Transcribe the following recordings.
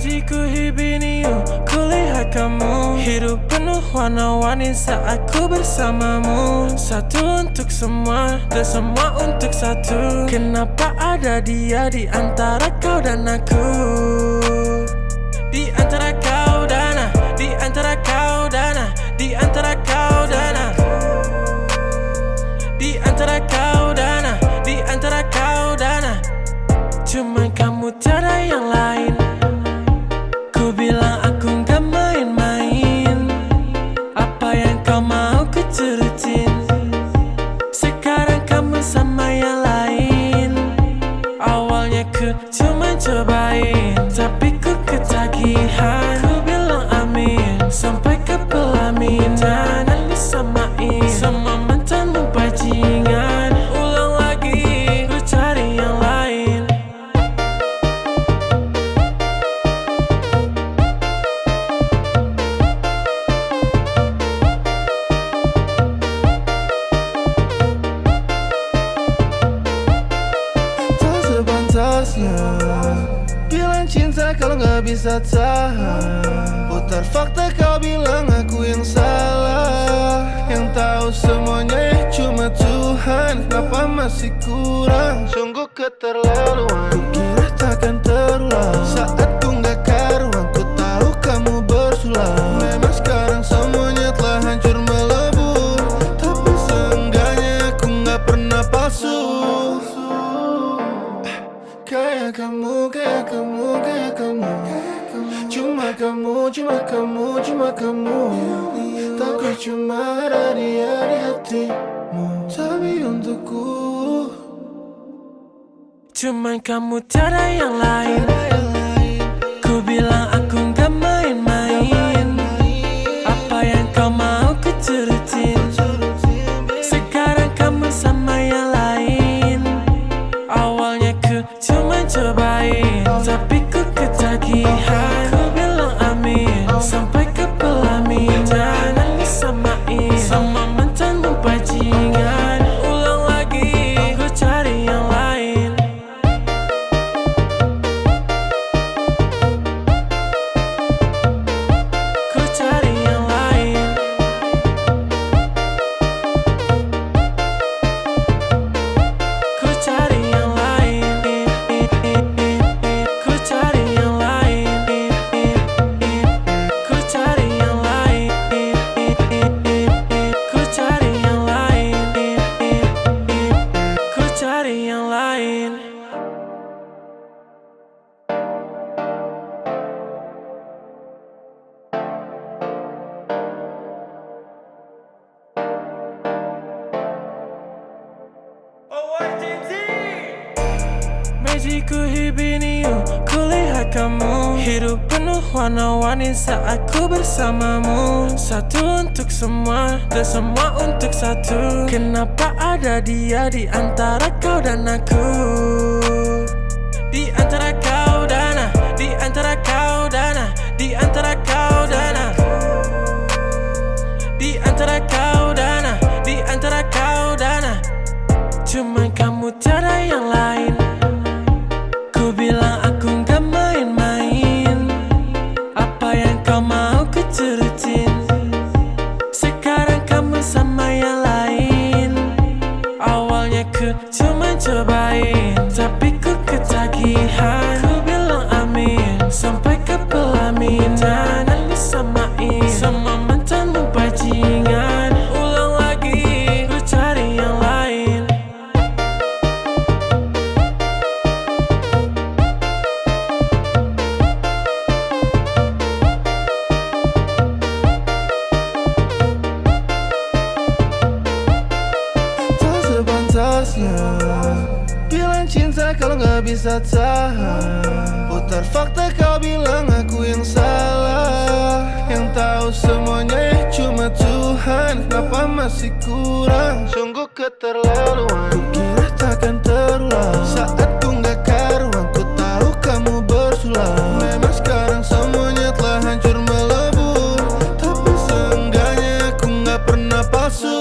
Magiku hibiniu, kulihat kamu hidup penuh warna-warni saat ku bersamamu. Satu untuk semua dan semua untuk satu. Kenapa ada dia di antara kau dan aku? Di antara kau dan aku, di antara kau dan aku, di antara kau dan aku, di antara kau dan aku, di antara kau dan aku. Cuman kamu tiada yang lain. Ku bilang aku gak main-main. Apa yang kau mau ku turutin. Sekarang kamu sama yang lain. Awalnya ku cuma cobain, tapi ku ketagihan. Ku bilang amin sampai ke pelaminan. Dan disamain sama mantanmu bajingan. Ulang lagi, ku cari yang lain. Tak sepantasnya bilang cinta kalau gak bisa tahan. Putar fakta kau bilang aku yang salah. Yang tahu semuanya cuma Tuhan. Kenapa masih kurang? Sungguh keterlaluan. Ku kira takkan terulang. Saat ku gak karuan, ku tahu kamu bersulang. Memang sekarang semuanya telah hancur melebur. Tapi seenggaknya aku gak pernah palsu. Kayak kamu, kayak kamu, kayak kamu. Cuma kamu, cuma kamu, cuma kamu. Takut cuma ada dia di hatimu. Tapi untukku Cuman kamu tiada yang lain. Ku bilang aku gak main-main. Apa yang kau mau ku turutin. Sekarang kamu sama yang lain. Awalnya ku cuma cobain, tapi ku ketagihan. Ku bilang amin sampai ke pelaminan. Dan disamain sama mantanmu bajingan. Ulang lagi, ku cari yang lain. Ku cari yang lain. Ku cari yang lain. Ku cari yang lain. Ku cari yang lain. Ku cari yang lain. Ku cari yang lain. Magiku hibiniu, kulihat kamu hidup penuh warna-warni saat ku bersamamu. Satu untuk semua dan semua untuk satu. Kenapa ada dia di antara kau dan aku? Di antara kau dan aku, di antara kau dan aku, di antara kau dan aku, di antara kau dan aku, di antara kau dan aku. Cuman kamu tiada yang lain. Ku bilang aku gak main-main. Apa yang kau mau ku turutin. Sekarang kamu sama yang lain. Awalnya ku cuma cobain, tapi ku ketagihan. Ku bilang amin sampai ke pelaminan. Dan disamain sama mantanmu bajingan. Ulang lagi, ku cari yang lain. tak sepantasnya bilang cinta kalau gak bisa tahan. Putar fakta kau bilang aku yang salah. Yang tahu semuanya cuma Tuhan. Kenapa masih kurang? Sungguh keterlaluan. Ku kira takkan terulang. Saat ku gak karuan, ku tahu kamu bersulang. Memang sekarang semuanya telah hancur melebur. Tapi seenggaknya aku gak pernah palsu.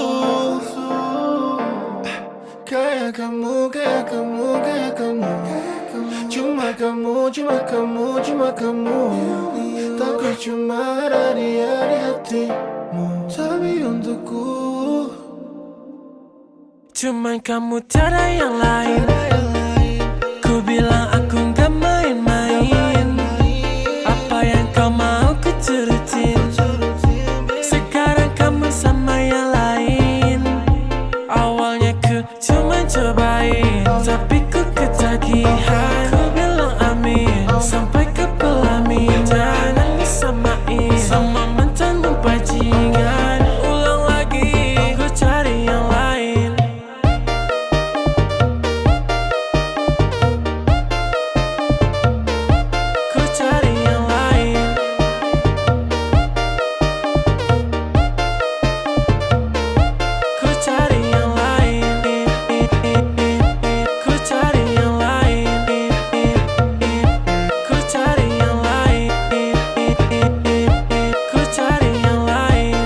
Kayak kamu, kayak kamu, kayak kamu. Cuma kamu, cuma kamu. Takut cuma ada dia di hatimu. Tapi untukku cuman kamu, tiada yang lain. Ku bilang aku gak main-main. Apa yang kau mau ku turutin. Sekarang kamu sama yang lain. Awalnya ku cuma cobain, tapi ku ketagihan. Ku bilang amin sampai ke pelaminan. Nangis samain sama mantanmu bajingan. Ulang lagi, ku cari yang lain. Ku cari yang lain. Ku cari yang lain. Ku cari yang lain. Ku cari yang lain. Ku cari yang lain.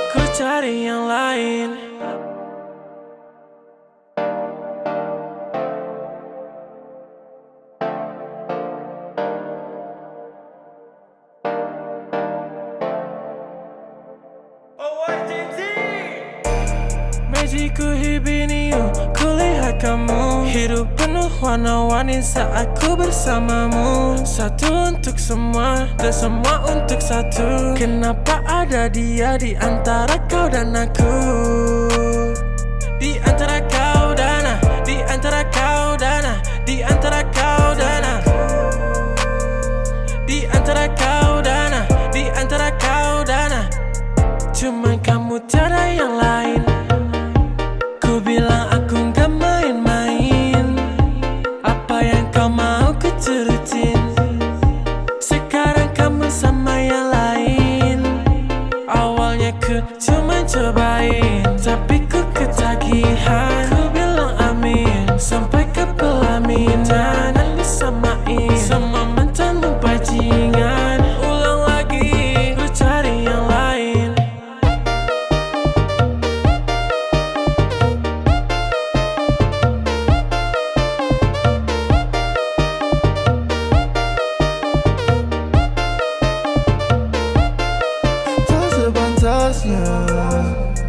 Ku cari yang lain. Magicku hibiniu, kulihat kamu. Hidup penuh warna-warni saat ku bersamamu. Satu untuk semua dan semua untuk satu. Kenapa ada dia di antara kau dan aku? Di antara kau dan aku. Di antara kau dan aku. Di antara kau dan aku. Di antara kau dan aku. Di antara kau dan aku. Cuman kamu, tiada yang lain. Ku bilang aku gak main-main. Apa yang kau mau ku turutin. Sekarang kamu sama yang lain. Awalnya ku cuma cobain, tapi ku ketagihan. Ku bilang amin sampai ke pelaminan. Nangis samain sama mantanmu bajingan. Ulang lagi, ku cari yang lain. tak sepantasnya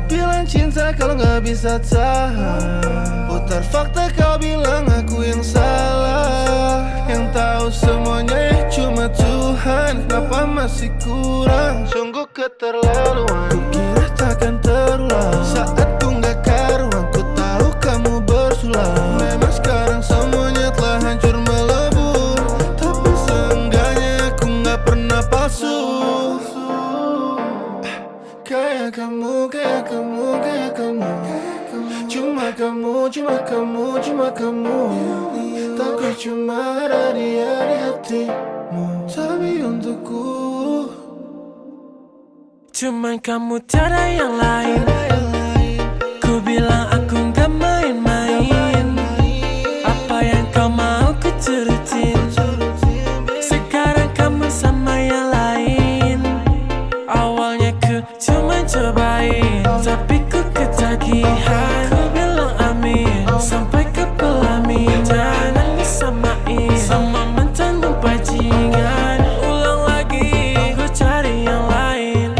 bilang cinta kalau gak bisa tahan. Putar fakta kau bilang aku yang salah. Yang tahu semuanya cuma Tuhan. Kenapa masih kurang? Sungguh keterlaluan. Ku kira takkan terulang. Saat ku gak karuan, ku tahu kamu bersulang. Memang sekarang semuanya telah hancur melebur. Tapi seenggaknya aku gak pernah palsu. Kayak kamu, kayak kamu, kayak kamu. Cuma kamu. Takut cuma ada dia di hatimu. Tapi untukku Cuman kamu, tiada yang lain. Ku bilang aku gak main-main. Apa yang kau mau ku turutin. Sekarang kamu sama yang lain. Awalnya ku cuma cobain, tapi ku ketagihan. Ku bilang amin sampai ke pelaminan. Nangis samain sama mantanmu bajingan. Ulang lagi, ku cari yang lain.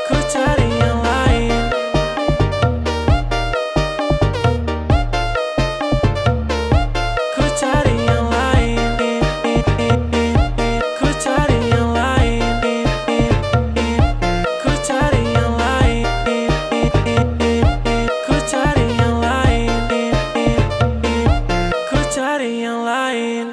Ku cari yang lain. Ku cari yang lain. Ku cari yang lain. Ku cari yang lain. Ku cari yang lain. Ku cari yang lain.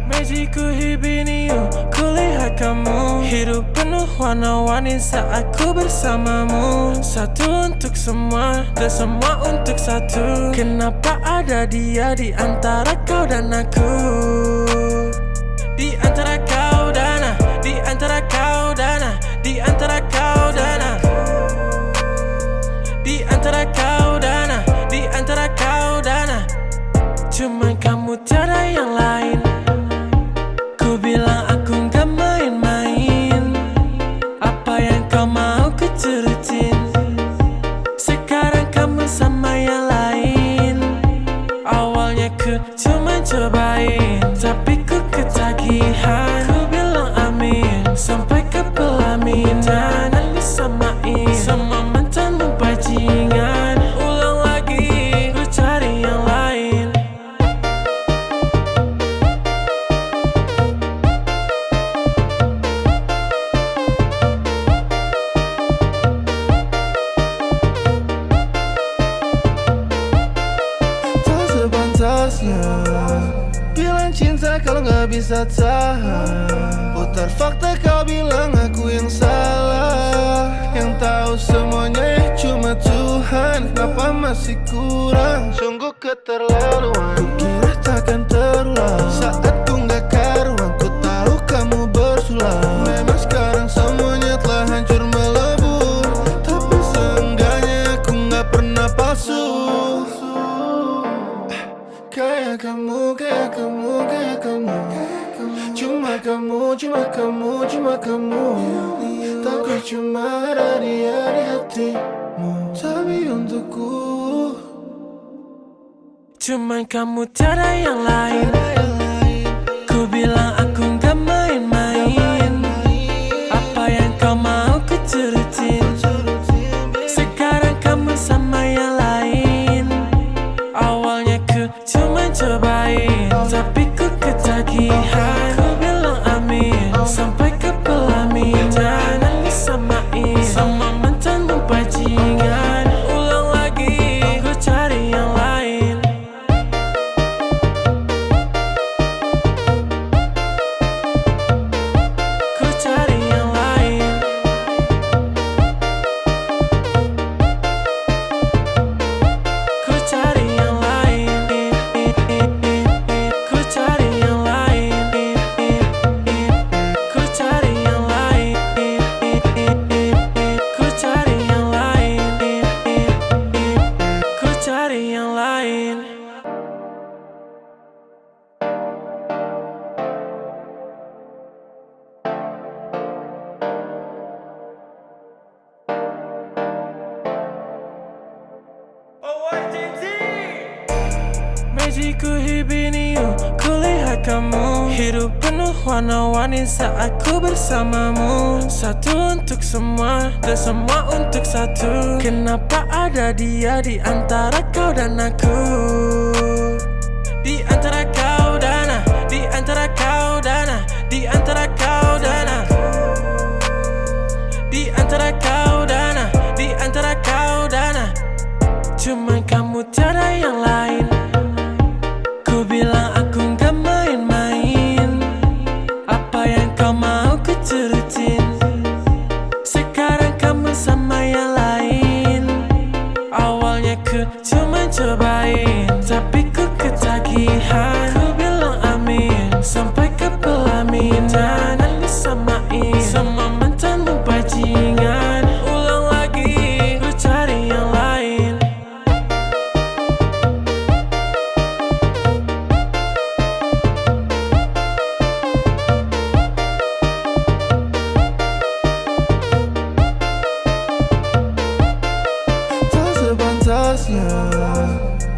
Magicku hibiniu, kulihat kamu. Hidup penuh warna-warni saat ku bersamamu. Satu untuk semua dan semua untuk satu. Kenapa ada dia di antara kau dan aku? Di antara kau dan aku. Di antara kau dan aku. Di antara kau dan aku. Di antara pantasnya bilang cinta kalau gak bisa tahan. Putar fakta kau bilang aku yang salah. Yang tahu semuanya cuma Tuhan. Kenapa masih kurang? Sungguh keterlaluan. Kukira takkan terulang. Saat ku gak karuan, ku tahu kamu bersulang. Memang sekarang semuanya telah hancur melebur, tapi seenggaknya aku gak pernah palsu. Kayak kamu, kayak kamu, kayak kamu. Cuma kamu, cuma kamu, cuma kamu. Takut cuma ada dia di hatimu, tapi untukku cuman kamu, tiada yang lain. Ku bilang aku gak main-main. Apa yang kau mau ku turutin. Sekarang kamu sama yang lain. Awalnya ku cuma cobain, tapi ku ketagihan. Ku bilang amin sampai ke pelaminan. Nangis samain sama mantanmu bajingan. Ulang lagi, ku cari yang lain. Ku cari yang lain. Ku cari yang lain. Ku cari yang lain. Ku cari yang lain. Ku cari yang lain. Ku cari yang lain. Magicku hibiniu, kulihat kamu. Hidup penuh warna-warni saat ku bersamamu. Satu untuk semua dan semua untuk satu. Kenapa ada dia di antara kau dan aku? Di antara kau dan aku. Di antara kau dan aku. Di antara kau dan aku. Di antara kau dan aku. Di antara kau dan aku. Cuman kamu, tiada yang lain. Ku bilang aku gak main-main. Apa yang kau mau ku turutin. Sekarang kamu sama yang lain. Awalnya ku cuma cobain, tapi ku ketagihan. Ku bilang amin sampai ke pelaminan. Nangis samain sama mantanmu bajingan. Ulang lagi, ku cari yang lain. Tak sepantasnya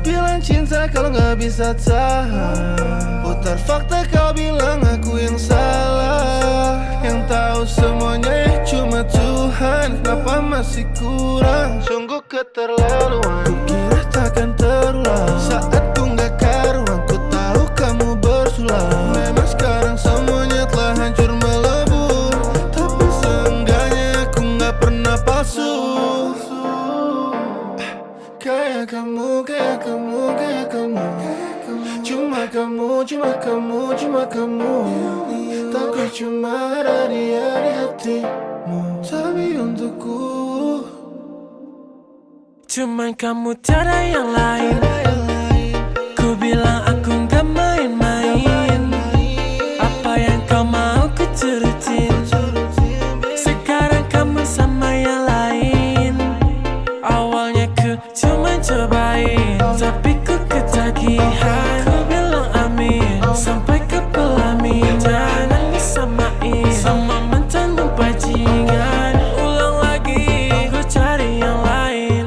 bilang cinta kalau gak bisa tahan. Putar fakta kau bilang aku yang salah. Yang tahu semuanya cuma Tuhan. Kenapa masih kurang? Sungguh keterlaluan. Kukira takkan terulang. Saat ku gak karuan, ku tahu kamu bersulang. Memang sekarang semuanya telah hancur melebur, tapi seenggaknya aku gak pernah palsu. Kayak kamu, kayak kamu, kayak kamu. Cuma kamu, cuma kamu, cuma kamu. Takut cuma ada dia di hatimu, tapi untukku cuman kamu, tiada yang lain. Ku bilang aku gak main-main. Apa yang kau mau ku turutin. Sekarang kamu sama yang lain. Awalnya ku cuma cobain, tapi ku ketagihan. Ku bilang amin sampai ke pelaminan. Nangis samain sama mantanmu bajingan. Ulang lagi, ku cari yang lain.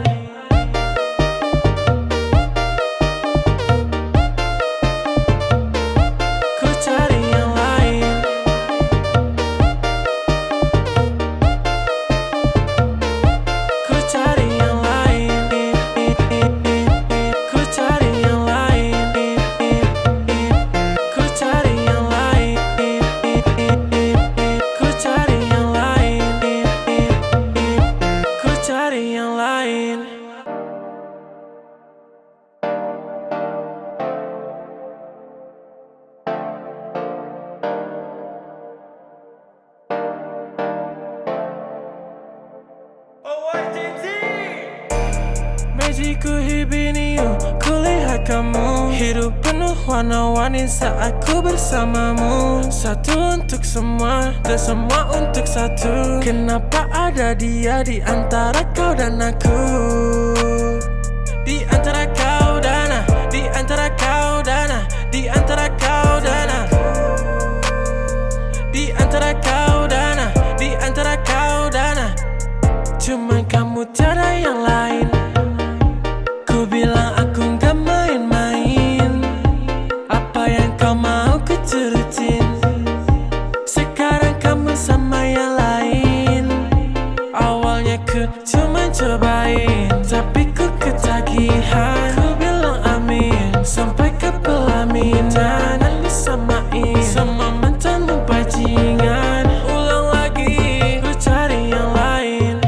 hibini you, kulihat kamu. Hidup penuh warna-warni saat ku bersamamu. Satu untuk semua dan semua untuk satu. Kenapa ada dia di antara kau dan aku? Di antara kau dan aku, di antara kau dan aku, di antara kau dan aku, di antara kau dan aku, di antara kau dan aku. Cuman kamu tiada yang lain. Ku bilang aku gak main-main. Apa yang kau mau ku turutin. Sekarang kamu sama yang lain. Awalnya ku cuma cobain, tapi ku ketagihan. Ku bilang amin sampai ke pelaminan. Dan disamain sama mantanmu bajingan. Ulang lagi, ku cari yang lain.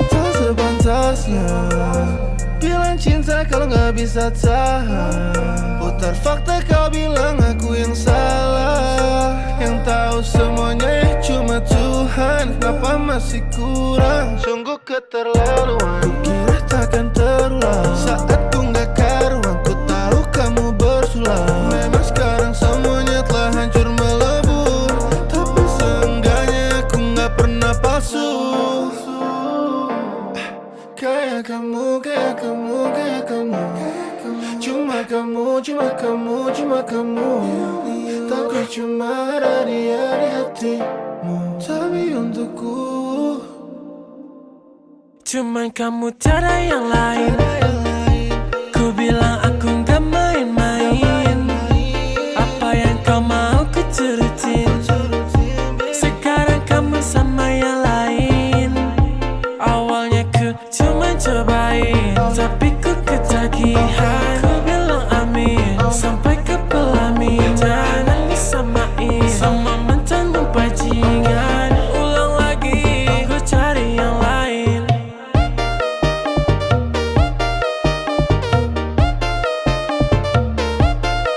Tak sepantasnya bilang cinta kalau gak bisa tahan. Putar fakta kau bilang aku yang salah. Yang tahu semuanya cuma Tuhan. Kenapa masih kurang? Sungguh keterlaluan. Ku kira takkan terulang. Saat ku gak karuan, ku tahu kamu bersulang. Memang sekarang semuanya telah hancur melebur, tapi seenggaknya aku gak pernah palsu. Kayak kamu, kayak kamu, kayak kamu. Cuma kamu, cuma kamu, cuma kamu. Takut cuma ada dia di hatimu, tapi untukku Cuman kamu tiada yang lain. Ku bilang aku gak main-main. Apa yang kau mau ku turutin. Sekarang kamu sama yang lain. Awalnya ku cuma cobain, tapi ku ketagihan. Ku bilang amin sampai ke pelaminan. Dan disamain sama mantanmu bajingan. Ulang lagi, ku cari yang lain.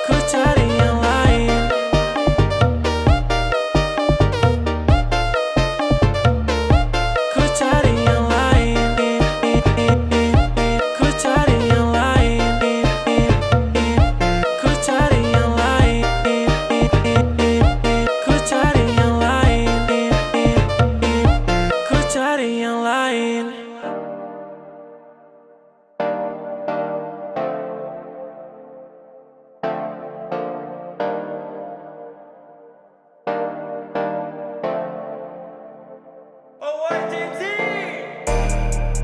Ku cari yang lain. Ku cari yang lain. Ku cari yang lain. Ku cari yang lain. Ku cari yang lain. Ku cari yang lain.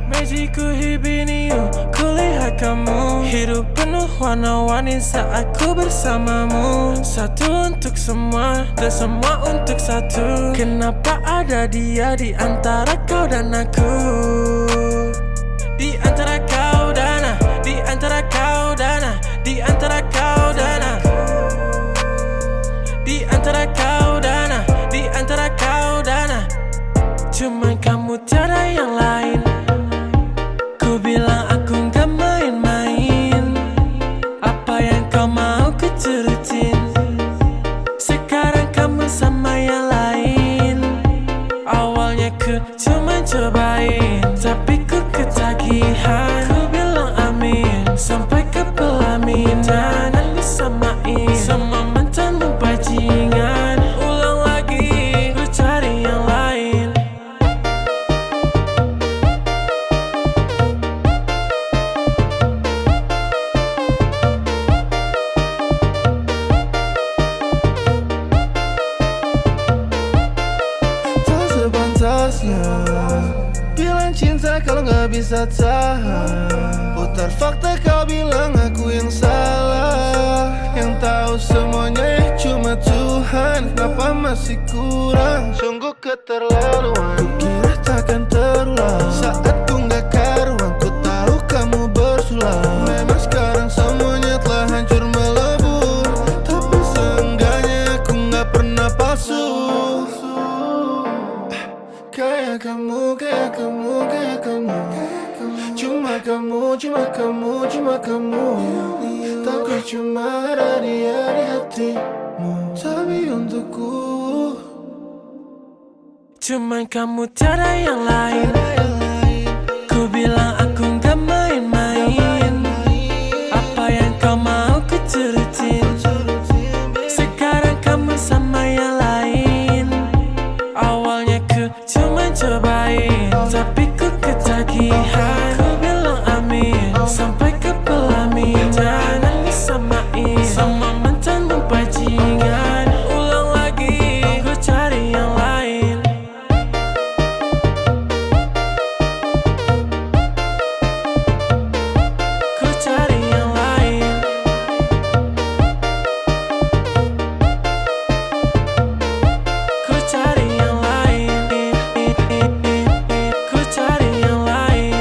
Magicku hibini you, kulihat kamu. Hidup penuh warna-warni saat ku bersamamu. Satu untuk semua dan semua untuk satu. Kenapa ada dia di antara kau dan aku? Di antara kau dan aku, di antara kau dan aku, di antara kau dan aku, di antara kau dan aku, di antara kau dan aku. Cuman kamu tiada yang lain. Ku bilang aku gak main-main. Apa yang kau mau ku turutin. Sekarang kamu sama yang lain. Awalnya ku cuma cobain, tapi ku ketagihan. Ku bilang amin sampai ke pelaminan. Dan disamain sama mantanmu bajingan. Ulang lagi, ku cari yang lain. tak sepantasnya bilang cinta kalau gak bisa tahan. Putar fakta kau bilang aku yang salah. Yang tahu semuanya cuma Tuhan. Kenapa masih kurang? Sungguh keterlaluan. Ku kira takkan terulang. Saat ku gak karuan, ku tahu kamu bersulang. Memang sekarang semuanya telah hancur melebur, tapi seenggaknya aku gak pernah palsu. Kayak kamu, kayak kamu, kayak kamu. Cuma kamu, cuma kamu, cuma kamu. cuma ada dia di hatimu, tapi untukku cuman kamu, tiada yang lain. Ku bilang aku gak main-main. Apa yang kau mau ku turutin. Sekarang kamu sama yang lain. Awalnya ku cuma cobain, tapi ku ketagihan. Ku bilang amin sampai ke pelaminan. Disamain sama mantanmu bajingan. Ulang lagi, ku cari yang lain. Ku cari yang lain. Ku cari yang lain. Ku cari yang lain.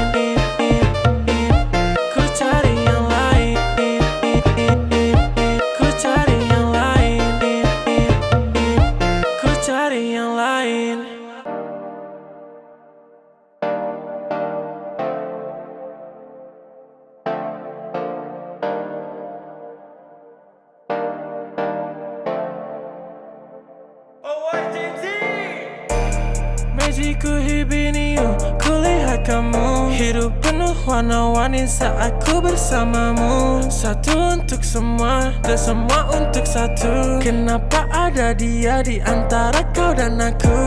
Ku cari yang lain. Ku cari yang lain. Ku cari yang lain. Magicku hibiniu, kulihat kamu. Hidup penuh warna-warni saat ku bersamamu. Satu untuk semua dan semua untuk satu. Kenapa ada dia di antara kau dan aku?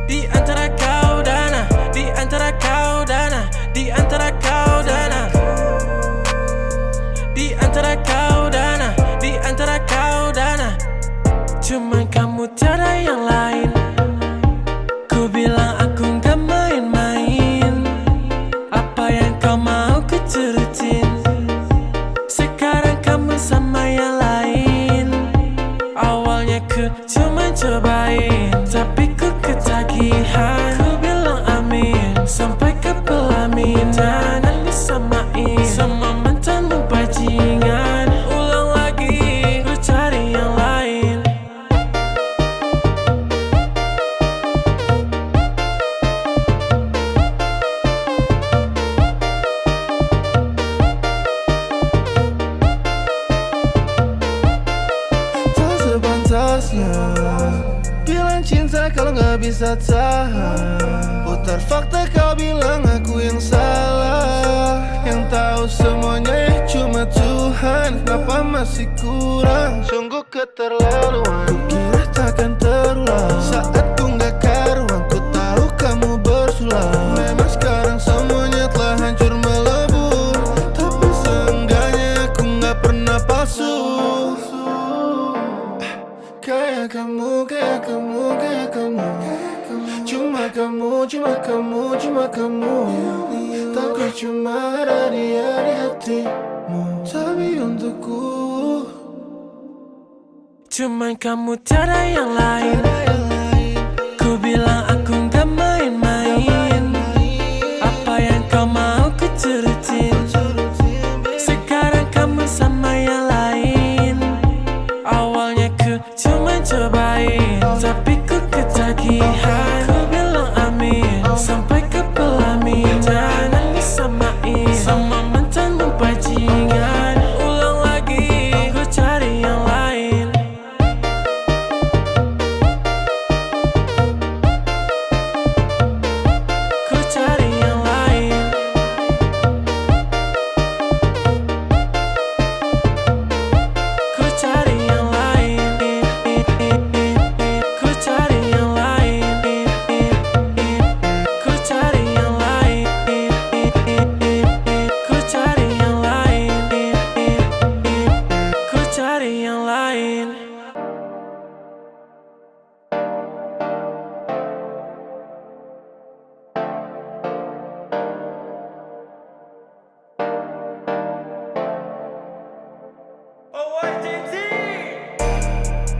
Di antara kau dan aku. Di antara kau dan aku. Di antara kau dan aku. Di antara kau dan aku. Di antara kau dan aku. Cuman kamu, tiada yang lain. Ku bilang aku gak main-main. Apa yang kau mau ku turutin. Sekarang kamu sama yang lain. Awalnya ku cuma cobain, tapi ku ketagihan. Ku bilang amin sampai ke pelaminan. Disamain sama mantanmu bajingan. Ulang lagi, ku cari yang lain. Tak sepantasnya bilang cinta kalau gak bisa tahan. Putar fakta kau bilang aku yang salah. Yang tahu semuanya cuma Tuhan. Kenapa masih kurang? Sungguh keterlaluan. Ku kira takkan terulang. Saat ku gak karuan, ku tahu kamu bersulang. Memang sekarang semuanya telah hancur melebur, tapi seenggaknya aku gak pernah palsu. Kayak kamu, kayak kamu, kayak kamu. Cuma kamu, cuma kamu, cuma kamu. Takut cuma ada dia di hatimu, tapi untukku Cuman kamu, tiada yang lain. Ku bilang aku gak main-main. Apa yang kau mau ku turutin. Sekarang kamu sama yang lain. Awalnya ku cuma cobain, tapi ku ketagihan. Ku bilang amin sampai ke pelaminan. Disamain sama mantanmu bajingan. Ulang lagi, ku cari yang lain. Ku cari yang lain. Ku cari yang lain. Ku cari yang lain. Ku cari yang lain. Ku cari yang lain. Ku cari yang lain.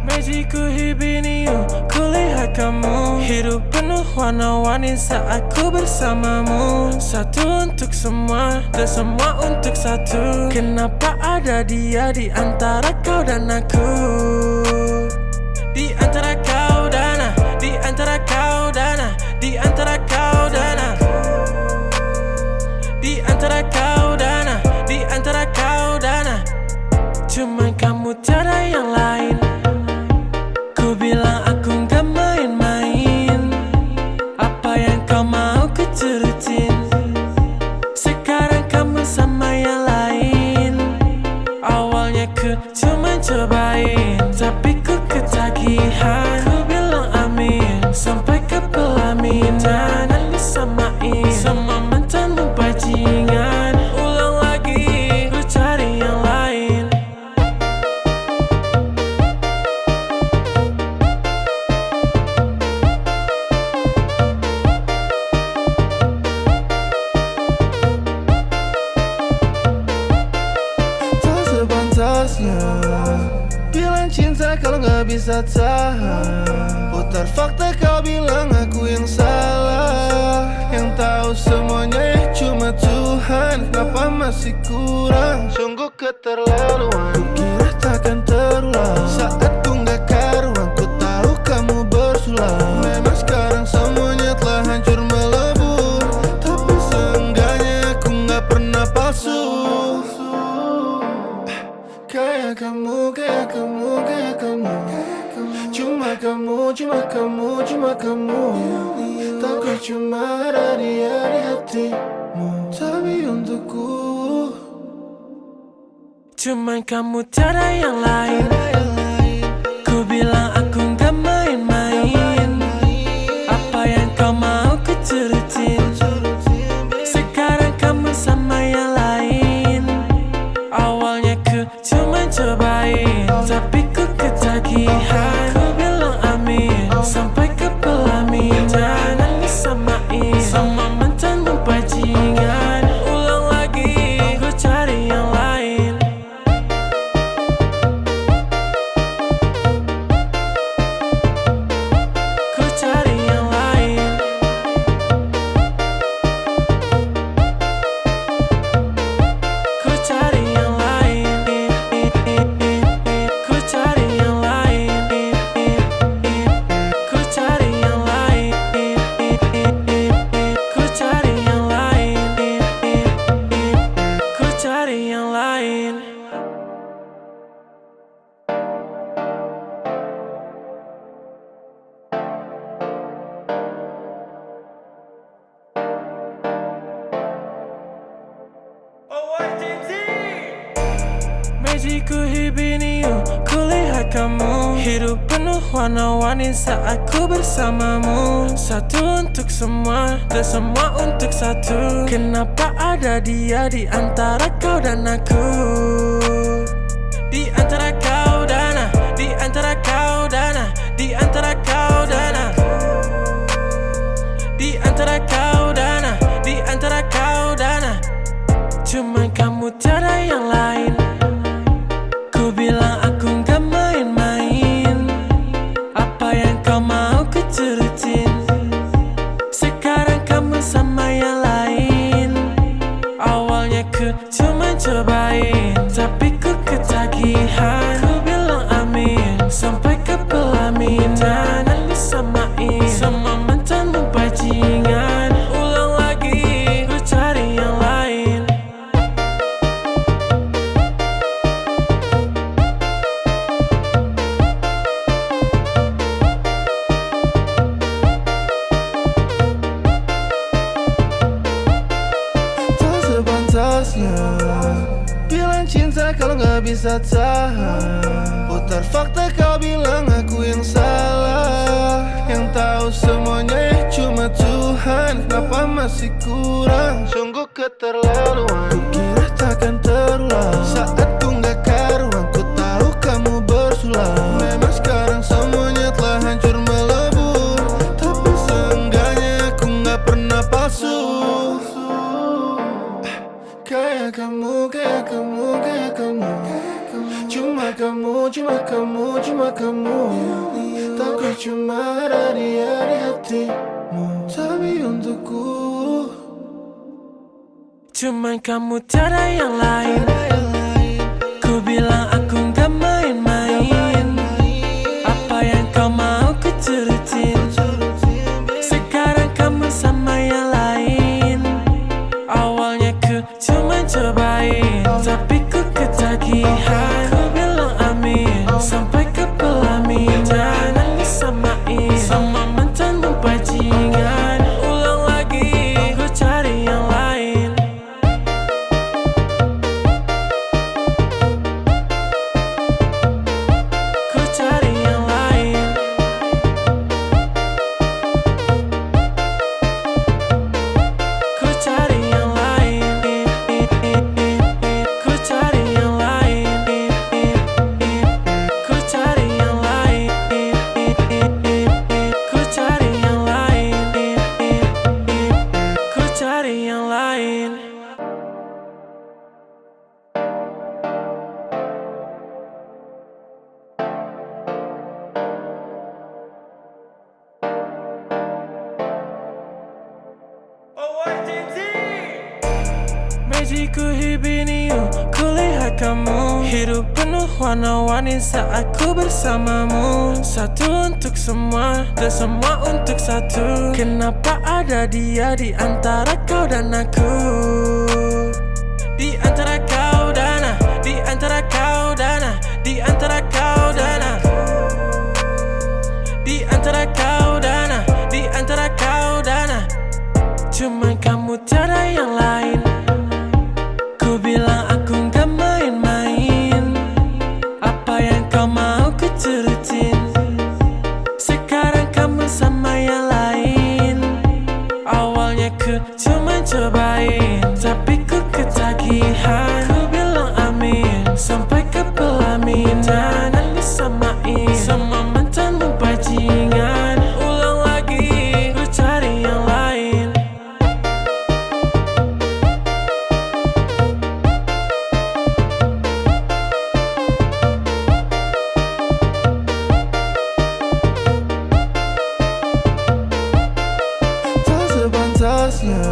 Magicku hibiniu, kulihat kamu. Hidup penuh warna-warni saat ku bersamamu. Satu untuk semua dan semua untuk satu. Kenapa ada dia di antara kau dan aku? Di antara kau dan aku. Di antara kau dan aku. Di antara kau dan aku. Di antara kau dan aku. Di antara kau dan aku. kamu tiada yang lain. Ku bilang aku gak main-main. Apa yang kau mau ku turutin. Sekarang kamu sama yang lain. Awalnya ku cuma cobain, tapi ku ketagihan. Ku bilang amin sampai ke pelaminan. Dan disamain sama mantanmu bajingan. Ulang lagi, ku cari yang lain. Tak sepantasnya bilang cinta kalau gak bisa tahan. Putar fakta kau bilang aku yang salah. Yang tahu semuanya cuma Tuhan. Kenapa masih kurang? Sungguh keterlaluan. Ku kira takkan terulang. Saat ku gak karuan, ku tahu kamu bersulang. Memang sekarang semuanya telah hancur melebur, tapi seenggaknya aku gak pernah palsu. Kayak kamu, kayak kamu, kayak kamu. Cuma kamu, cuma kamu, cuma kamu. Takut cuma ada dia di hatimu, tapi untukku Cuman kamu tiada yang lain. Ku bilang aku gak main-main. Apa yang kau mau ku turutin. Sekarang kamu sama yang lain. Awalnya ku cuma cobain, tapi ku ketagihan. Ku bilang amin sampai ke pelaminan. Dan disamain sama mantanmu bajingan. Ulang lagi, ku cari yang lain. Ku cari yang lain. Ku cari yang lain. Ku cari yang lain. Ku cari yang lain. Ku cari yang lain. Ku cari yang lain. Magicku hibiniu, kulihat kamu. Hidup penuh warna-warni saat ku bersamamu. Satu untuk semua, dan semua untuk satu. Kenapa ada dia di antara kau dan aku? Di antara kau dan aku. Di antara kau dan aku. Di antara kau dan aku. Di antara kau dan aku. Di antara kau dan aku. Cuman kamu tiada yang lain. Ku bilang aku gak main-main. Apa yang kau mau ku turutin. Sekarang kamu sama yang lain. Awalnya ku cuma cobain, tapi ku ketagihan. Ku bilang amin sampai ke pelaminan. Dan disamain sama mantanmu bajingan. Ulang lagi, ku cari yang lain. tak sepantasnya bilang cinta kalau gak bisa tahan. Putar fakta kau bilang aku yang salah. Yang tahu semuanya cuma Tuhan. Kenapa masih kurang? Sungguh keterlaluan. Ku kira takkan terulang. Saat ku gak karuan, ku tahu kamu bersulang. Memang sekarang semuanya telah hancur melebur, tapi seenggaknya aku gak pernah palsu. Kayak kamu, kayak kamu, kayak kamu. Cuma kamu, cuma kamu, cuma kamu. Takut cuma ada dia di hatimu, tapi untukku Cuman kamu tiada yang lain. Ku bilang aku gak main-main. Apa yang kau mau ku turutin. Sekarang kamu sama yang lain. Awalnya ku cuma cobain, tapi ku ketagihan. Ku bilang amin hibini you, kulihat kamu. Hidup penuh warna-warni saat ku bersamamu. Satu untuk semua dan semua untuk satu. Kenapa ada dia di antara kau dan aku? Di antara kau dan aku, di antara kau dan aku, di antara kau dan aku, di antara kau dan aku, di antara kau dan aku. Cuman kamu tiada yang lain. Ku bilang aku gak main-main. Apa yang kau mau ku turutin. Sekarang kamu sama yang lain. Awalnya ku cuma cobain, tapi ku ketagihan. Ku bilang amin sampai ke pelaminan. Dan disamain sama mantanmu bajingan. Ulang lagi, ku cari yang lain. Tak sepantasnya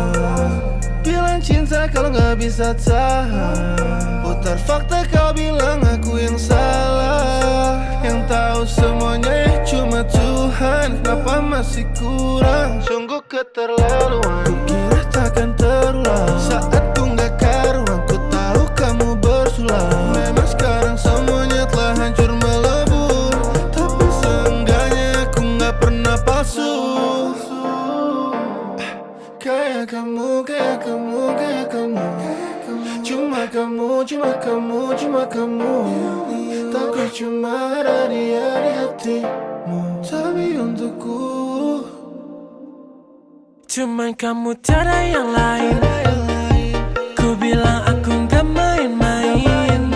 bilang cinta kalau gak bisa tahan. Putar fakta kau bilang aku yang salah. Yang tahu semuanya cuma Tuhan. Kenapa masih kurang? Sungguh keterlaluan. Ku kira takkan terulang. Saat ku gak karuan, ku tahu kamu bersulang. Memang sekarang semuanya telah hancur melebur. Tapi seenggaknya aku gak pernah palsu. Kayak kamu, kayak kamu, kayak kamu. Cuma kamu, cuma kamu, cuma kamu. Takut cuma ada dia di hatimu. Tapi untukku Cuman kamu tiada yang lain. Ku bilang aku gak main-main.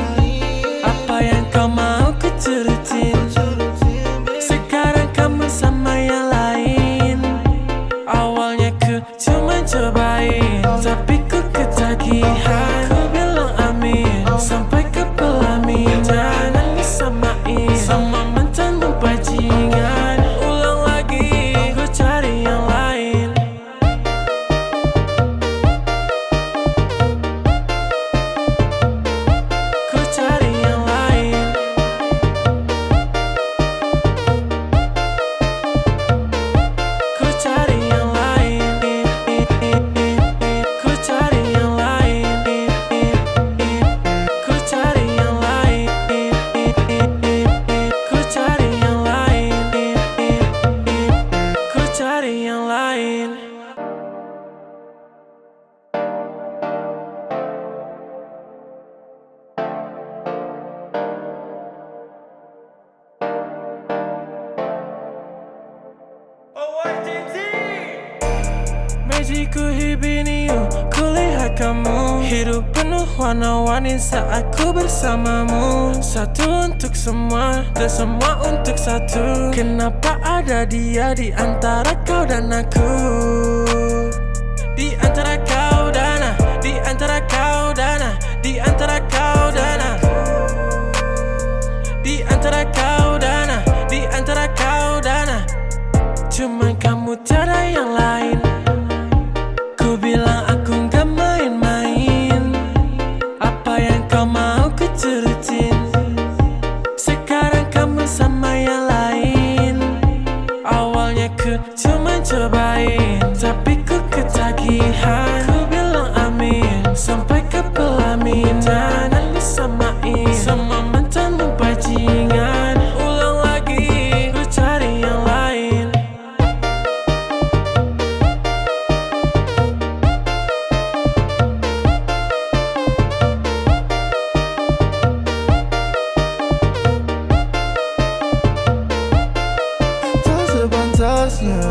Apa yang kau mau ku turutin. Sekarang kamu sama yang lain. Awalnya ku cuma cobain, tapi ku ketagihan. Ku bilang amin sampai ke pelaminan. Dan disamain sama mantanmu bajingan. Ulang lagi, ku cari yang lain. Ku cari yang lain. Ku cari yang lain. Ku cari yang lain. Ku cari yang lain. Ku cari yang lain. Ku cari yang lain. Magicku hibini you, kulihat kamu. Hidup penuh warna-warni saat ku bersamamu. Satu untuk semua dan semua untuk satu. Kenapa ada dia di antara kau dan aku? Di antara kau dan aku, di antara kau dan aku, di antara kau dan aku, di antara kau dan aku, di antara kau dan aku. Cuman kamu tiada yang lain. Ku bilang aku gak main-main. Apa yang kau mau ku turutin. Sekarang kamu sama yang lain. Awalnya ku cuma cobain, tapi ku ketagihan. Ku bilang amin sampai ke pelaminan. Dan disamain sama mantanmu bajingan. Ulang lagi, ku cari yang lain. tak sepantasnya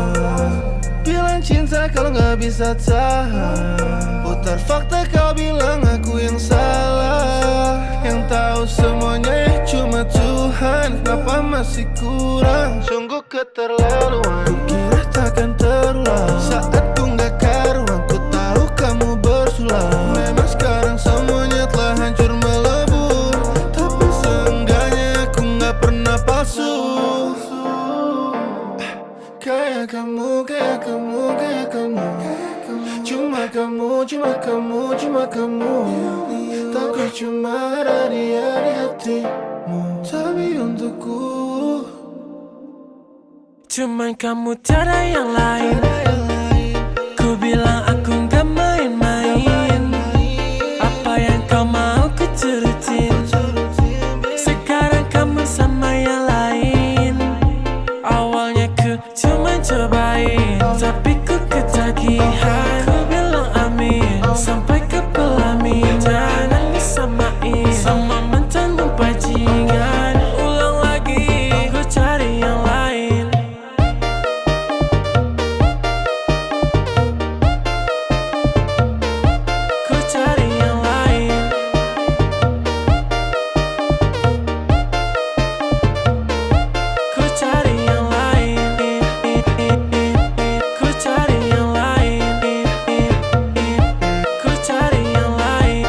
bilang cinta kalau gak bisa tahan. Putar fakta kau bilang aku yang salah. Yang tahu semuanya cuma Tuhan. Kenapa masih kurang? Sungguh keterlaluan. Ku kira takkan terulang. Saat ku gak karuan, ku tahu kamu bersulang. Memang sekarang semuanya telah hancur melebur. Tapi seenggaknya aku gak pernah palsu. Kayak kamu, kayak kamu, kayak kamu. Cuma kamu, cuma kamu, cuma kamu. Takut cuma ada dia di hatimu, tapi untukku cuman kamu, tiada yang lain. Ku bilang aku gak main-main. Apa yang kau mau ku turutin. Sekarang kamu sama yang lain. Awalnya ku cuma cobain, tapi ku ketagihan. Ku bilang amin sampai ke pelamin. Jangan disamain sama mantanmu bajingan. Ulang lagi, ku cari yang lain. Ku cari yang lain. Ku cari yang lain. Ku cari yang lain. Ku cari yang lain.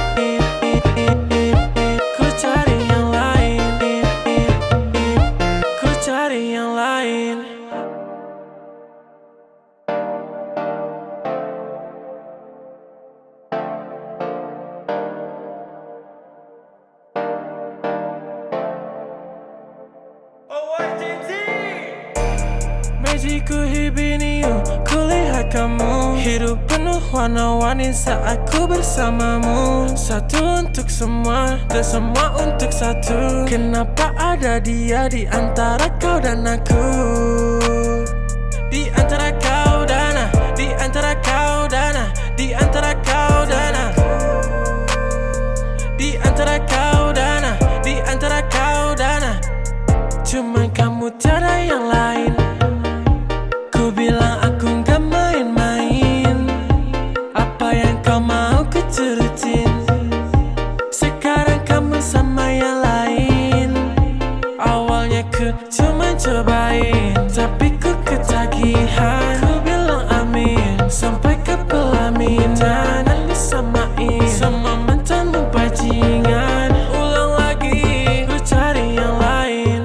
Ku cari yang lain. Ku cari yang lain. Magicku hibiniu, kulihat kamu. Hidup penuh warna-warni saat ku bersamamu. Satu untuk semua dan semua untuk satu. Kenapa ada dia di antara kau dan aku? Di antara kau dan aku. Di antara kau dan aku. Di antara kau dan aku. Di antara kau dan aku. Di antara kau dan aku. Cuman kamu, tiada yang lain. Ku bilang aku gak main-main. Apa yang kau mau ku turutin. Sekarang kamu sama yang lain. Awalnya ku cuma cobain, tapi ku ketagihan. Ku bilang amin sampai ke pelamin. Jangan disamain sama mantanmu bajingan. Ulang lagi, ku cari yang lain.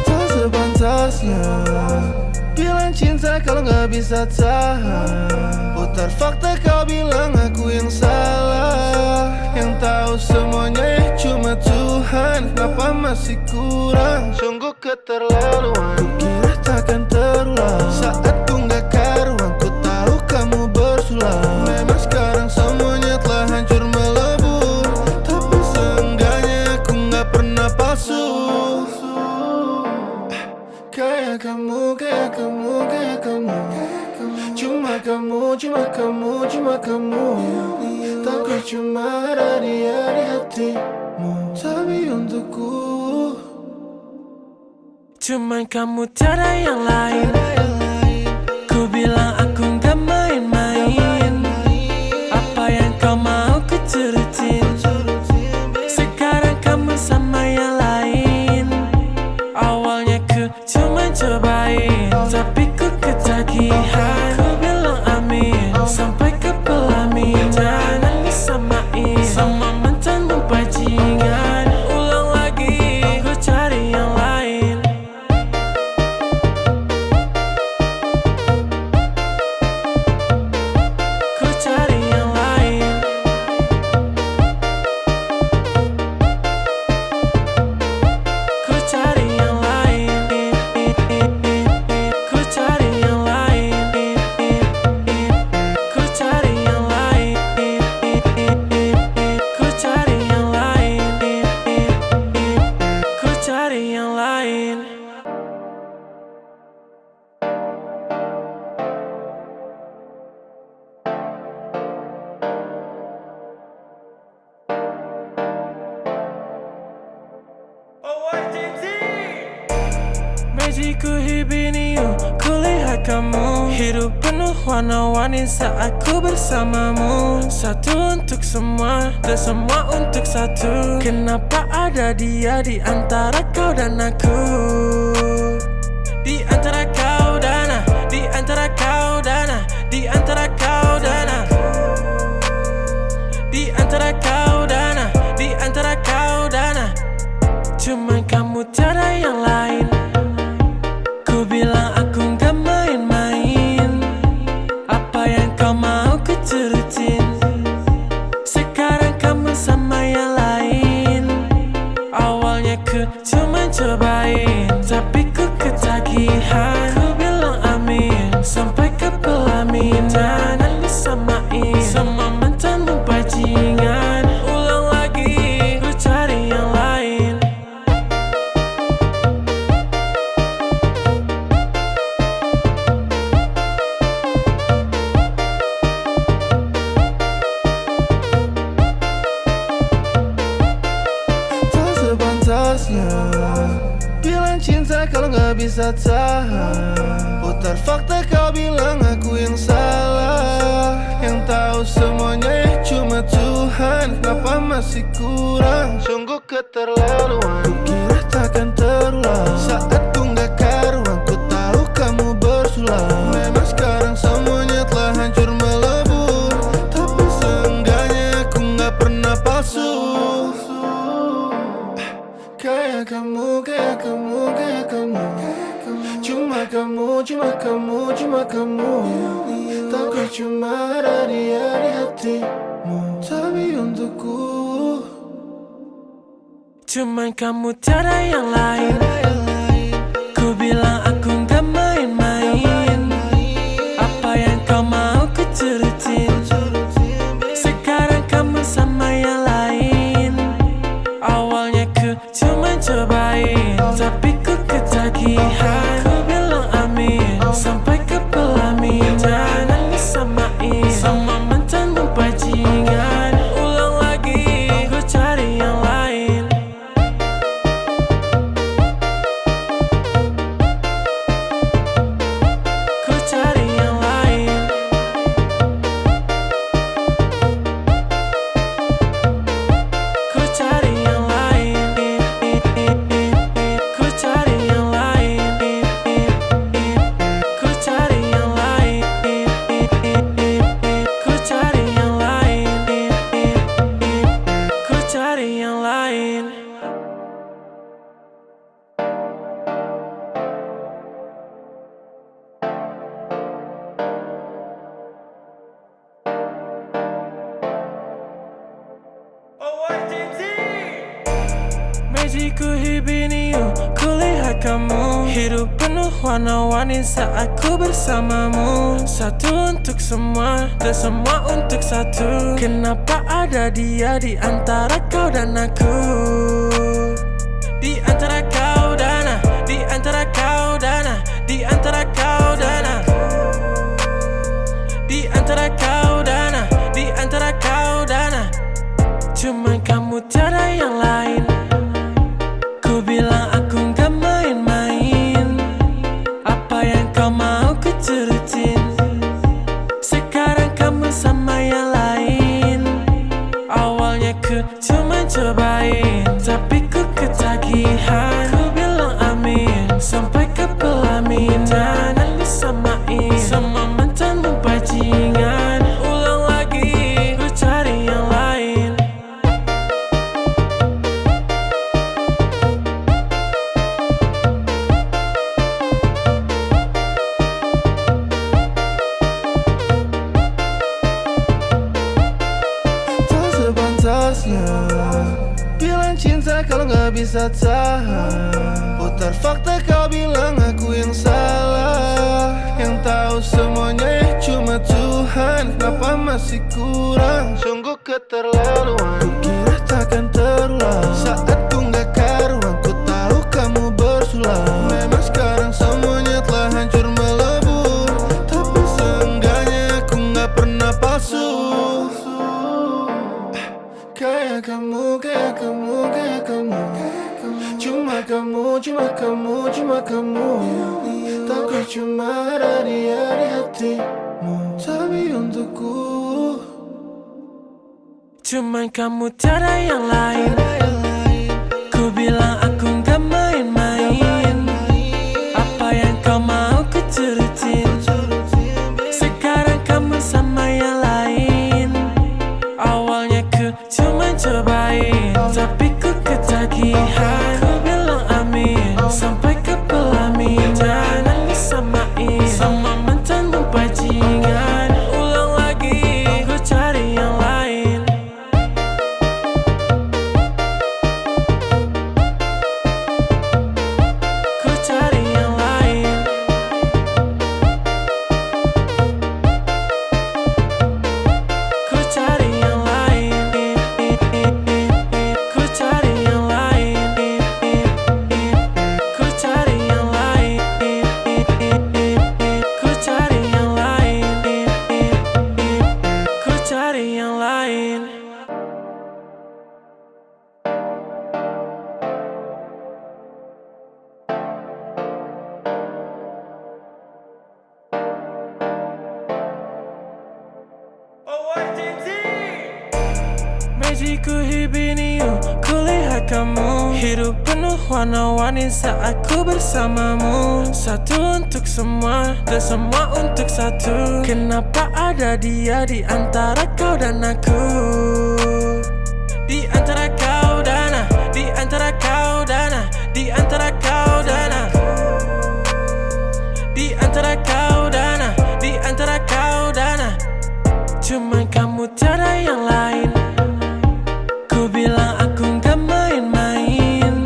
Tak sepantasnya bilang cinta kalau gak bisa tahan. Putar fakta kau bilang aku yang salah. Yang tahu semuanya cuma Tuhan. Kenapa masih kurang? Sungguh keterlaluan. Ku kira takkan terulang. Saat ku gak karuan, ku tahu kamu bersulang. Memang sekarang semuanya telah hancur melebur, tapi seenggaknya aku gak pernah palsu. Kayak kamu, kayak kamu, kayak kamu. Cuma kamu, cuma kamu, cuma kamu. Takut cuma ada dia di hatimu, tapi untukku Cuman kamu, tiada yang lain. Ku bilang aku gak main-main. Apa yang kau mau ku turutin. Sekarang kamu sama yang lain. Awalnya ku cuma cobain, tapi ku ketagihan. Ku bilang amin sampai ke pelamin. Jangan disamain sama mantanmu bajingan. Ulang lagi, ku cari yang lain. Ku cari yang lain. Ku cari yang lain. Ku cari yang lain. Ku cari yang lain. Ku cari yang lain. Ku cari yang lain. Magicku hibiniu, kulihat kamu. Hidup penuh warna-warni saat ku bersamamu. Satu untuk semua dan semua untuk satu. Kenapa ada dia di antara kau dan aku? Di antara kau dan aku. Di antara kau dan aku. Di antara kau dan aku. Di antara kau dan aku. Di antara kau dan aku. cobain, tapi ku ketagihan. Ku bilang amin, sampai ke pelaminan. Dan disamain sama mantanmu bajingan. Ulang lagi, ku cari yang lain. Tak sepantasnya bilang cinta kalau gak bisa tahan. Putar fakta kau bilang aku yang salah. Yang tahu semuanya cuma Tuhan. Kenapa masih kurang? Sungguh keterlaluan. Ku kira takkan terulang. Saat ku gak karuan, ku tahu kamu bersulang. Memang sekarang semuanya telah hancur melebur, tapi seenggaknya aku gak pernah palsu. Kayak kamu, kayak kamu, kayak kamu. Cuma kamu, cuma kamu, cuma kamu. Takut cuma ada dia di hatimu, tapi untukku Cuman kamu, tiada yang lain. Ku bilang aku gak main-main. Apa yang kau mau ku turutin. Sekarang kamu sama yang lain. Awalnya ku cuma cobain, tapi ku ketagihan. Ku bilang amin, sampai ke pelaminan. Dan disamain sama mantanmu bajingan. Ulang lagi, ku cari yang lain. Ku cari yang lain. Ku cari yang lain. Ku cari yang lain. Ku cari yang lain. Ku cari yang lain. Ku cari yang lain. Magicku hibiniu, kulihat kamu. Hidup penuh warna-warni saat ku bersamamu. Satu untuk semua, dan semua untuk satu. Kenapa ada dia di antara kau dan aku? Di antara kau dan aku. Di antara kau dan aku. Di antara kau dan aku. Di antara kau dan aku. Di antara kau dan aku. Cuman kamu, tiada yang lain. Ku bilang aku gak main-main. Apa yang kau mau ku turutin. Sekarang kamu sama yang lain. Awalnya ku cuma cobain, tapi ku ketagihan. Ku bilang amin, sampai ke pelaminan. Dan disamain sama mantanmu bajingan. Ulang lagi, ku cari yang lain. Tak sepantasnya bilang cinta kalau gak bisa tahan. Putar fakta kau bilang aku yang salah. Yang tahu semuanya cuma Tuhan. Kenapa masih kurang? Sungguh keterlaluan. Ku kira takkan terulang. Saat ku gak karuan, ku tahu kamu bersulang. Memang sekarang semuanya telah hancur melebur, tapi seenggaknya aku gak pernah palsu. Kayak kamu, kayak kamu, kayak kamu. Cuma kamu, cuma kamu, cuma kamu. Takut cuma ada dia di hatimu, tapi untukku Cuman kamu, tiada yang lain. Ku bilang aku gak main-main. Apa yang kau mau ku turutin. Sekarang kamu sama yang lain. Awalnya ku cuma cobain, tapi ku ketagihan. Ku bilang amin, sampai ke pelaminan. Dan disamain sama mantanmu bajingan. Ulang lagi, ku cari yang lain. Magiku hibiniu, kulihat kamu hidup penuh warna-warni saat ku bersamamu. Satu untuk semua dan semua untuk satu. Kenapa ada dia di antara kau dan aku? Di antara kau dan aku, di antara kau dan aku, di antara kau dan aku, di antara kau dan aku, di antara kau dan aku. Cuman kamu tiada yang lain. Ku bilang aku gak main-main.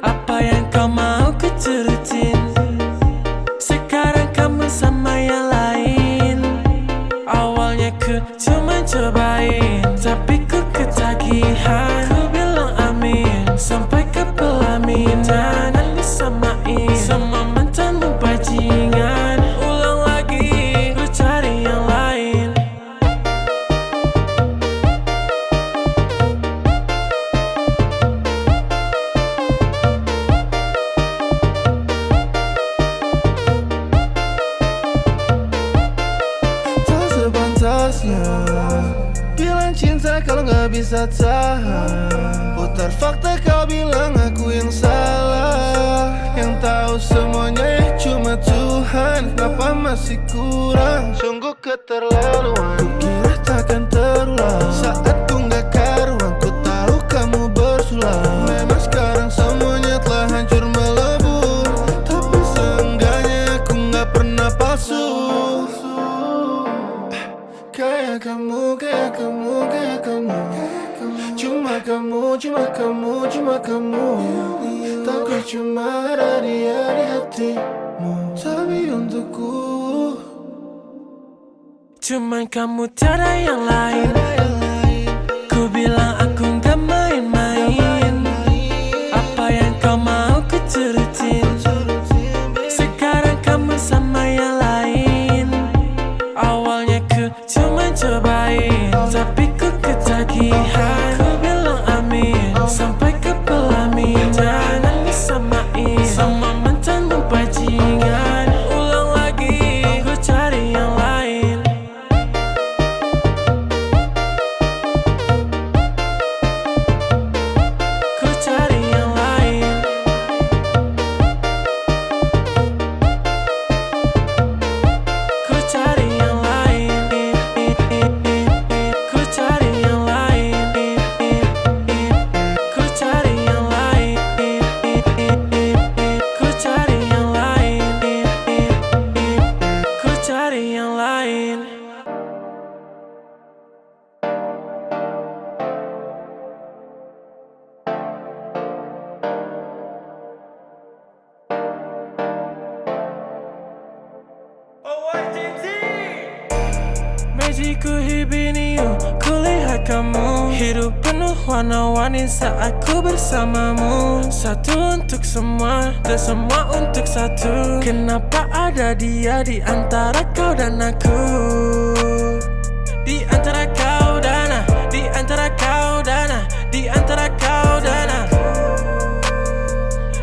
Apa yang kau mau ku turutin. Sekarang kamu sama yang lain. Awalnya ku cuma cobain, tapi ku ketagihan. Ku bilang amin sampai ke pelaminan. Dan disamain sama mantanmu bajingan. Ulang lagi, ku cari yang lain. Tak sepantasnya bilang cinta kalau gak bisa tahan. Putar fakta kau bilang aku yang salah. Yang tahu semuanya cuma Tuhan. Kenapa masih kurang? Sungguh keterlaluan. Kukira takkan terulang. Saat ku gak karuan, ku tahu kamu bersulang. Memang sekarang semuanya telah hancur melebur. Tapi seenggaknya aku gak pernah palsu. Kayak kamu, kayak kamu, kayak kamu. Cuma kamu, cuma kamu, cuma kamu. Takut cuma ada dia di hatimu. Tapi untukku Cuman kamu tiada yang lain. Ku bilang aku gak main-main. Apa yang kau mau ku turutin. Sekarang kamu sama yang lain. Awalnya ku cuma cobain, tapi ku ketagihan. Ku bilang amin sampai ke pelaminan. Dan disamain sama mantanmu bajingan. Ulang lagi, ku cari yang lain. Ku cari yang lain. Ku cari yang lain. Ku cari yang lain. Ku cari yang lain. Ku cari yang lain. Ku cari yang lain. Magiku hibiniu, kulihat kamu hidup penuh warna-warni saat ku bersamamu. Satu untuk semua dan semua untuk satu. Kenapa ada dia di antara kau dan aku? Di antara kau dan aku, di antara kau dan aku, di antara kau dan aku,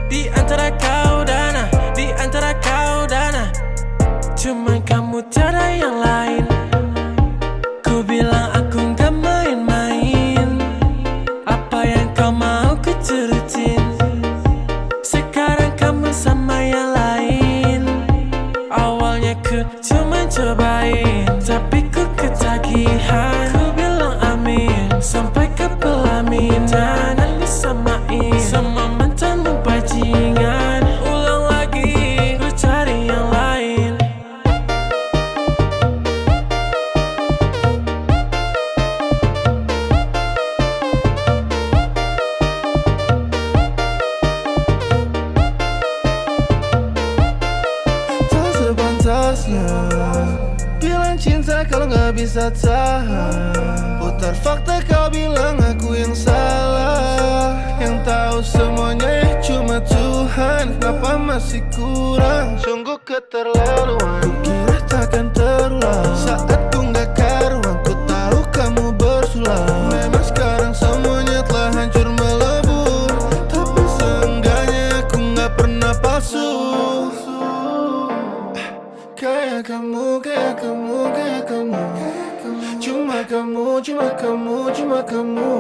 di antara kau dan aku, di antara kau dan aku. Cuman kamu tiada yang lain. Ku bilang aku gak main-main. Apa yang kau mau ku turutin. Sekarang kamu sama yang lain. Awalnya ku cuma cobain, tapi ku ketagihan. Ku bilang amin sampai ke pelaminan. Dan disamain sama mantanmu bajingan. Ulang lagi, ku cari yang lain. tak sepantasnya bilang cinta kalau gak bisa tahan. Putar fakta kau bilang aku yang salah. Yang tahu semuanya cuma Tuhan. Kenapa masih kurang? Sungguh keterlaluan. Kukira takkan terulang. Saat ku gak karuan, ku tahu kamu bersulang. Memang sekarang semuanya telah hancur melebur. Tapi seenggaknya aku gak pernah palsu. Kayak kamu, kayak kamu, kayak kamu. Cuma kamu, cuma kamu, cuma kamu.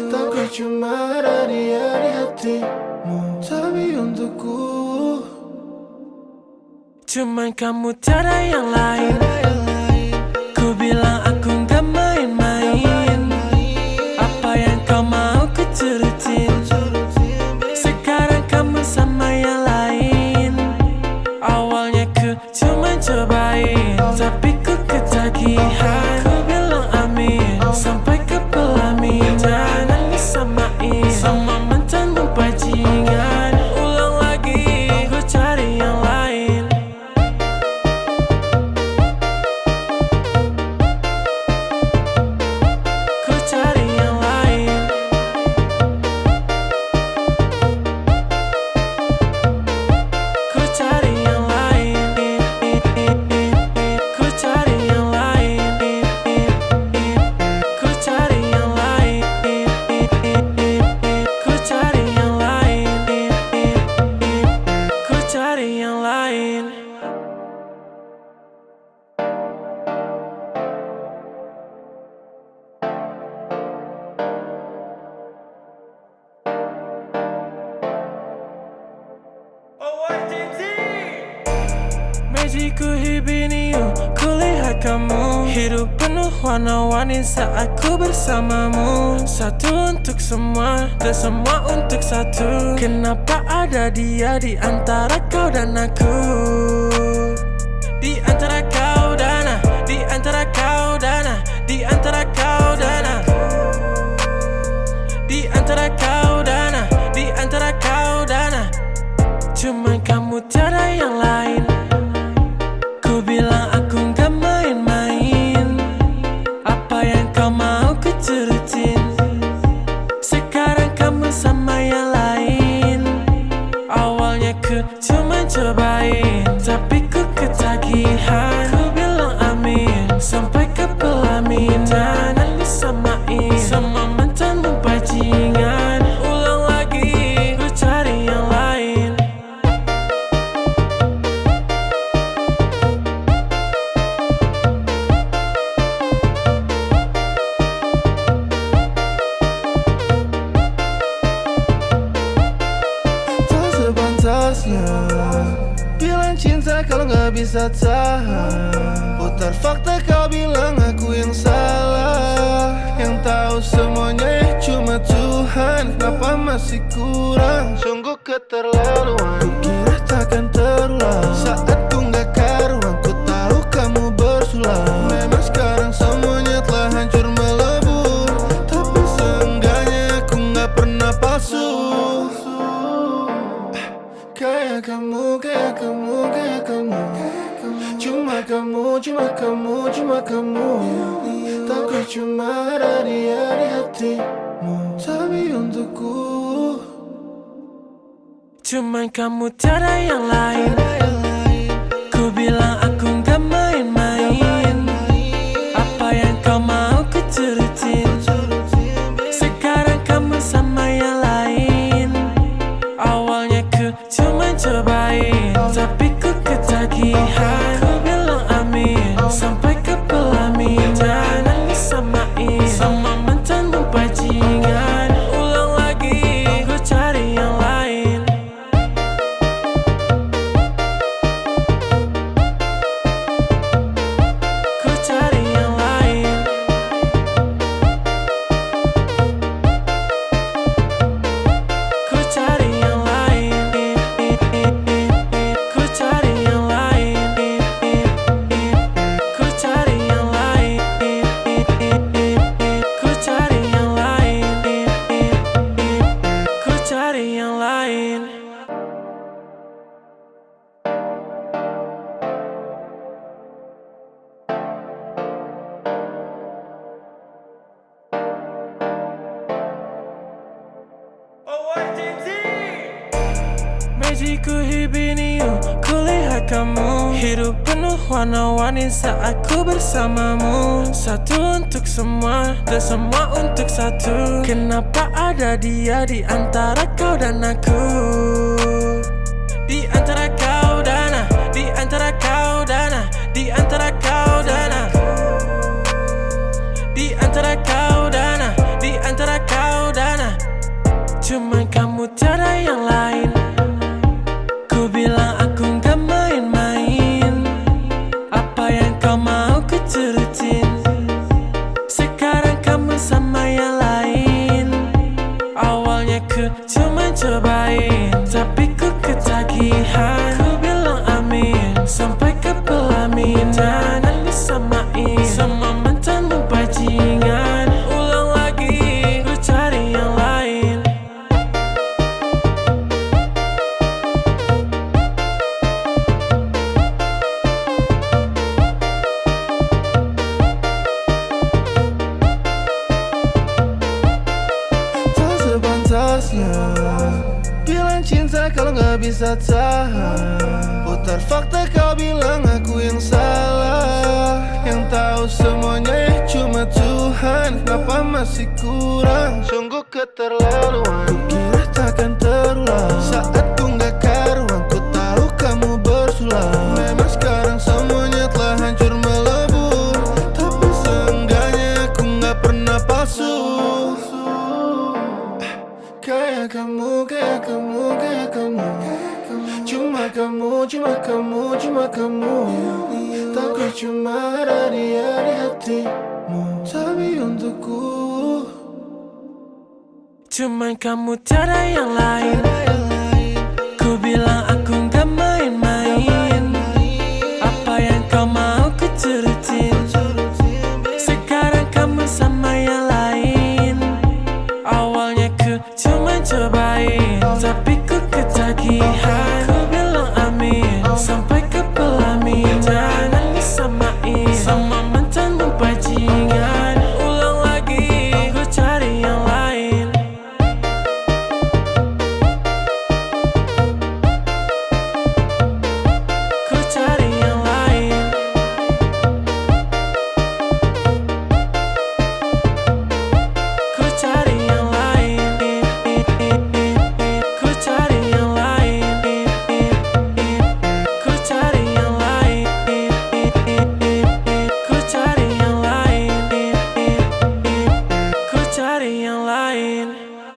Takut cuma ada dia di hatimu, tapi untukku cuman kamu, tiada yang lain. Ku bilang aku gak main-main. Apa yang kau mau ku turutin. Sekarang kamu sama yang lain. Awalnya ku cuma cobain, tapi ku ketagihan. Ku bilang amin sampai ke pelamin. Jangan disamain sama mantanmu bajingan. Ulang lagi, ku cari yang lain. Ku cari yang lain. Ku cari yang lain. Ku cari yang lain. Ku cari yang lain. Ku cari yang lain. Ku cari yang lain. Magicku hibiniu, kulihat kamu. Hidup penuh warna-warni saat ku bersamamu. Satu untuk semua, dan semua untuk satu. Kenapa ada dia di antara kau dan aku? Di antara kau dan aku. Di antara kau dan aku. Di antara kau dan aku. Di antara kau dan aku. Di antara kau dan aku. Cuman kamu, tiada yang lain. Ku bilang aku gak main-main. Apa yang kau mau ku turutin. Sekarang kamu sama yang lain. Awalnya ku cuma cobain, tapi ku ketagihan. Ku bilang amin sampai ke pelamin. Jangan disamain sama mantanmu bajingan. Ulang lagi, ku cari yang lain. Tak sepantasnya bilang cinta kalau gak bisa tahan. Putar fakta kau bilang aku yang salah. Yang tahu semuanya cuma Tuhan. Kenapa masih kurang? Sungguh keterlaluan. Ku kira takkan terulang. Saat ku gak karuan, ku tahu kamu bersulang. Memang sekarang semuanya telah hancur melebur, tapi seenggaknya aku gak pernah palsu. Kayak kamu, kayak kamu, kayak kamu. Cuma kamu, cuma kamu, cuma kamu. Takut cuma ada dia di hatimu, tapi untukku Cuman kamu, tiada yang lain. Ku bilang aku gak main-main. Apa yang kau mau ku turutin. Sekarang kamu sama yang lain. Awalnya ku cuma cobain, tapi ku ketagihan. Ku bilang amin sampai ke pelamin. Jangan disamain sama mantanmu bajingan. Ulang lagi, ku cari yang lain. Ku cari yang lain. Ku cari yang lain. Ku cari yang lain. Ku cari yang lain. Ku cari yang lain. Ku cari yang lain. Magicku hibiniu, kulihat kamu. Hidup penuh warna-warni saat ku bersamamu. Satu untuk semua, dan semua untuk satu. Kenapa ada dia di antara kau dan aku? Di antara kau dan aku. Di antara kau dan aku. Di antara kau dan aku. bisa tahan. Putar fakta kau bilang aku yang salah. Yang tahu semuanya cuma Tuhan. Kenapa masih kurang? Sungguh keterlaluan. Kukira takkan terulang. Saat ku gak karuan, ku tahu kamu bersulang. Memang sekarang semuanya telah hancur melebur, tapi seenggaknya aku gak pernah palsu. Kayak kamu, kayak kamu, kayak kamu. Cuma kamu, cuma kamu, cuma kamu. Takut cuma ada dia di hatimu, tapi untukku Cuman kamu tiada yang lain. Ku bilang